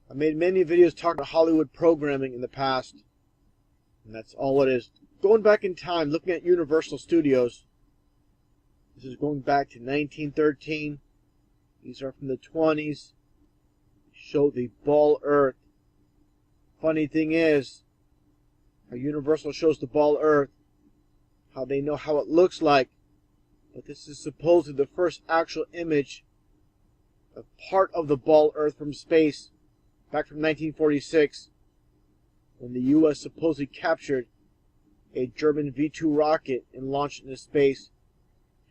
I made many videos talking about Hollywood programming in the past, and that's all it is. Going back in time, looking at Universal Studios. This is going back to 1913. These are from the 20s. Show the ball Earth. Funny thing is, how Universal shows the ball Earth, how they know how it looks like, but this is supposedly the first actual image of part of the ball Earth from space, back from 1946, when the U.S. supposedly captured a German V-2 rocket and launched it into space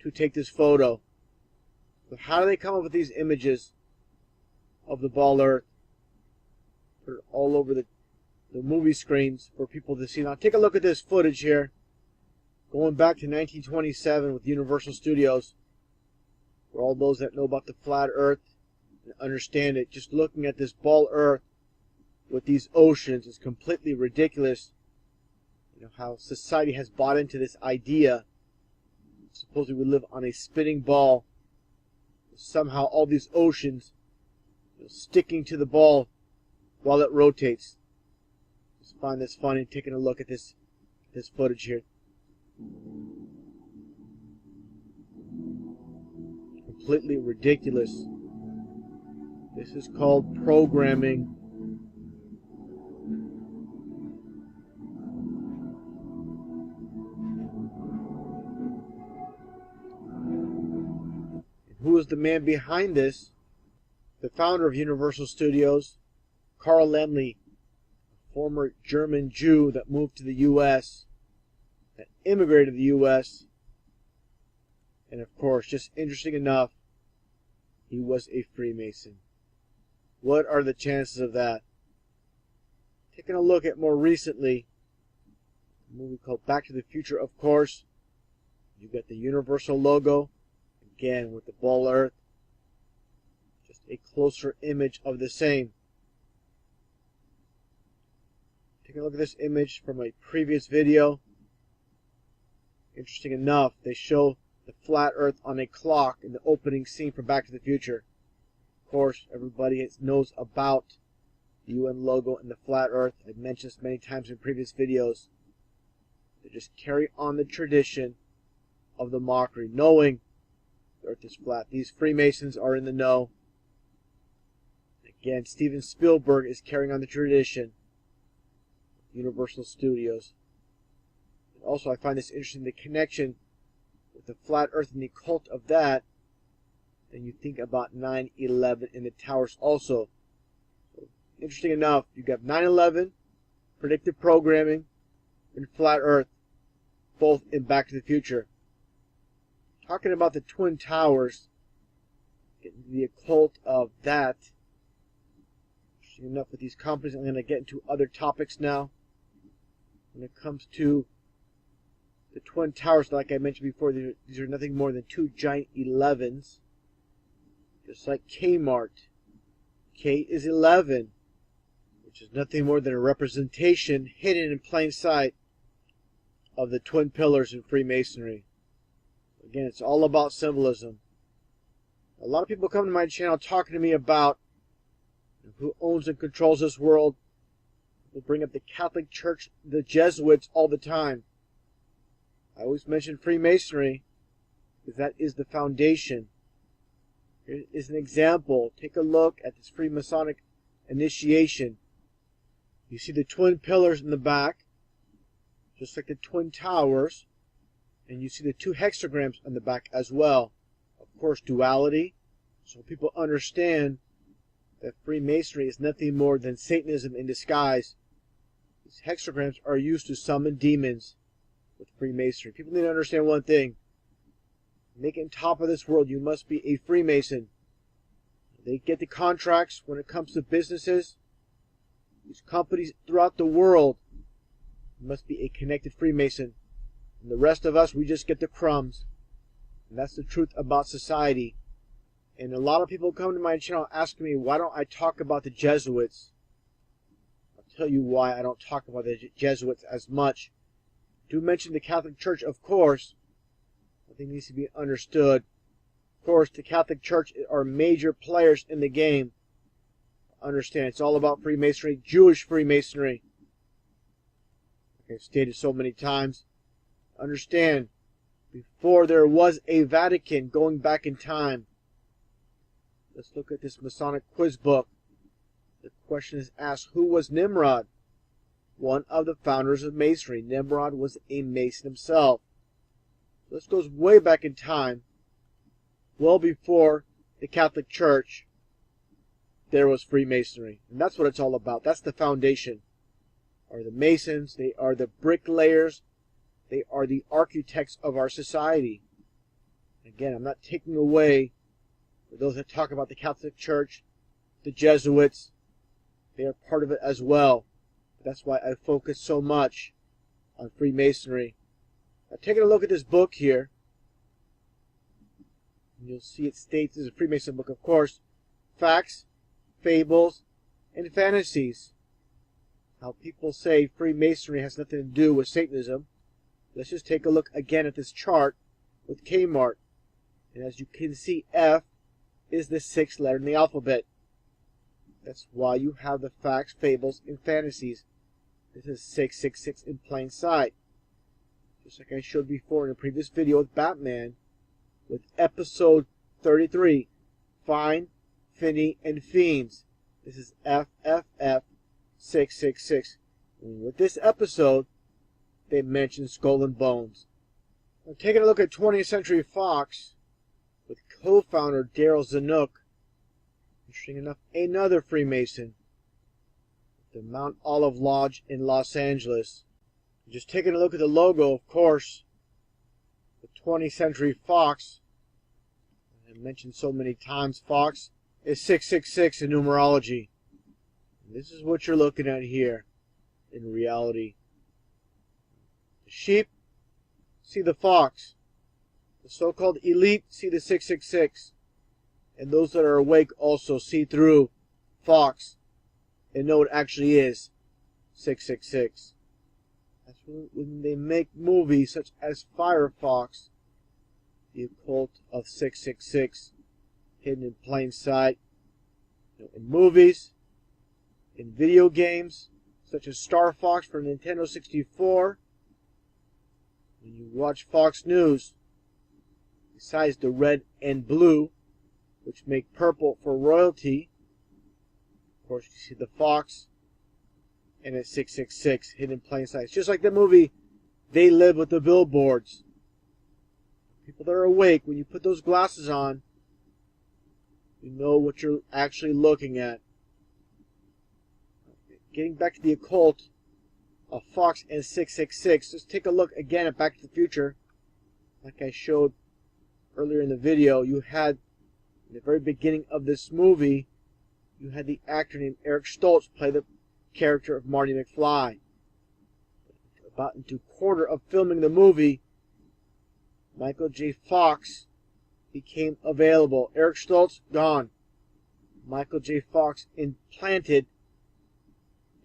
to take this photo. So how do they come up with these images of the ball Earth? Put it all over the movie screens for people to see. Now take a look at this footage here, going back to 1927 with Universal Studios. For all those that know about the flat Earth and understand it, just looking at this ball Earth with these oceans is completely ridiculous. You know how society has bought into this idea. Supposedly we live on a spinning ball. Somehow all these oceans, sticking to the ball while it rotates. Just find this funny, taking a look at this footage here. Completely ridiculous. This is called programming. And who is the man behind this? The founder of Universal Studios, Carl Laemmle, a former German Jew that moved to the U.S., that immigrated to the U.S., and of course, just interesting enough, he was a Freemason. What are the chances of that? Taking a look at more recently, a movie called Back to the Future, of course. You got the Universal logo, again with the ball Earth. Just a closer image of the same. Taking a look at this image from a previous video. Interesting enough, they show the flat Earth on a clock in the opening scene for Back to the Future. Of course, everybody knows about the UN logo and the flat Earth. I've mentioned this many times in previous videos. They just carry on the tradition of the mockery, knowing the Earth is flat. These Freemasons are in the know. Again, Steven Spielberg is carrying on the tradition of Universal Studios. And also, I find this interesting, the connection with the flat Earth and the cult of that. Then you think about 9/11 and the towers also. So, interesting enough, you got 9/11, predictive programming, and flat Earth, both in Back to the Future. Talking about the Twin Towers, getting to the occult of that. Interesting enough with these companies, I'm going to get into other topics now. When it comes to the Twin Towers, like I mentioned before, these are nothing more than two giant 11s. Just like Kmart. K is 11, which is nothing more than a representation hidden in plain sight of the twin pillars in Freemasonry. Again, it's all about symbolism. A lot of people come to my channel talking to me about who owns and controls this world. People bring up the Catholic Church, the Jesuits all the time. I always mention Freemasonry because that is the foundation. Here is an example. Take a look at this Freemasonic initiation. You see the twin pillars in the back, just like the twin towers, and you see the two hexagrams on the back as well. Of course, duality, so people understand that Freemasonry is nothing more than Satanism in disguise. These hexagrams are used to summon demons with Freemasonry. People need to understand one thing. Making top of this world, you must be a Freemason. They get the contracts when it comes to businesses. These companies throughout the world, you must be a connected Freemason. And the rest of us, we just get the crumbs. And that's the truth about society. And a lot of people come to my channel asking me, why don't I talk about the Jesuits? I'll tell you why I don't talk about the Jesuits as much. I do mention the Catholic Church, of course. I think needs to be understood. Of course, the Catholic Church are major players in the game. understand. It's all about Freemasonry, Jewish Freemasonry. Like I've stated so many times, understand, before there was a Vatican, going back in time. Let's look at this Masonic quiz book. The question is asked, who was Nimrod? One of the founders of Masonry. Nimrod was a Mason himself. This goes way back in time, well before the Catholic Church. There was Freemasonry, and that's what it's all about. That's the foundation. Are the Masons, they are the bricklayers, they are the architects of our society. Again, I'm not taking away for those that talk about the Catholic Church, the Jesuits. They are part of it as well. That's why I focus so much on Freemasonry. Now, taking a look at this book here, and you'll see it states, this is a Freemason book, of course, facts, fables, and fantasies. How people say Freemasonry has nothing to do with Satanism. Let's just take a look again at this chart with Kmart. And as you can see, F is the 6th letter in the alphabet. That's why you have the facts, fables, and fantasies. This is 666 in plain sight. Just like I showed before in a previous video with Batman, with episode 33, Fine, Finny, and Fiends. This is FFF 666. And with this episode, they mention Skull and Bones. Now, taking a look at 20th Century Fox, with co-founder Daryl Zanuck, interesting enough, another Freemason, the Mount Olive Lodge in Los Angeles. Just taking a look at the logo, of course, the 20th Century Fox, I mentioned so many times, Fox is 666 in numerology. And this is what you're looking at here in reality. The sheep see the fox. The so-called elite see the 666. And those that are awake also see through Fox and know it actually is 666. That's when they make movies such as Firefox, the occult of 666, hidden in plain sight. In movies, in video games, such as Star Fox for Nintendo 64. When you watch Fox News, besides the red and blue, which make purple for royalty, of course you see the fox, and it's 666 hidden in plain sight. It's just like the movie They Live with the Billboards. People that are awake, when you put those glasses on, you know what you're actually looking at. Getting back to the occult of Fox and 666, let's take a look again at Back to the Future. Like I showed earlier in the video, you had, in the very beginning of this movie, you had the actor named Eric Stoltz play the character of Marty McFly. About into a quarter of filming the movie, Michael J. Fox became available. Eric Stoltz, gone. Michael J. Fox implanted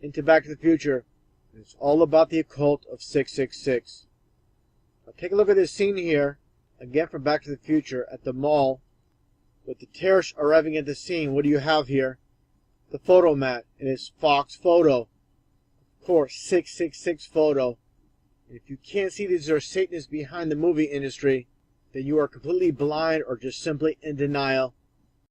into Back to the Future. And it's all about the occult of 666. Now take a look at this scene here, again from Back to the Future, at the mall. With the terrorists arriving at the scene, what do you have here? The photo mat, and it's Fox photo. Of course, 666 photo. And if you can't see these are Satanists behind the movie industry, then you are completely blind or just simply in denial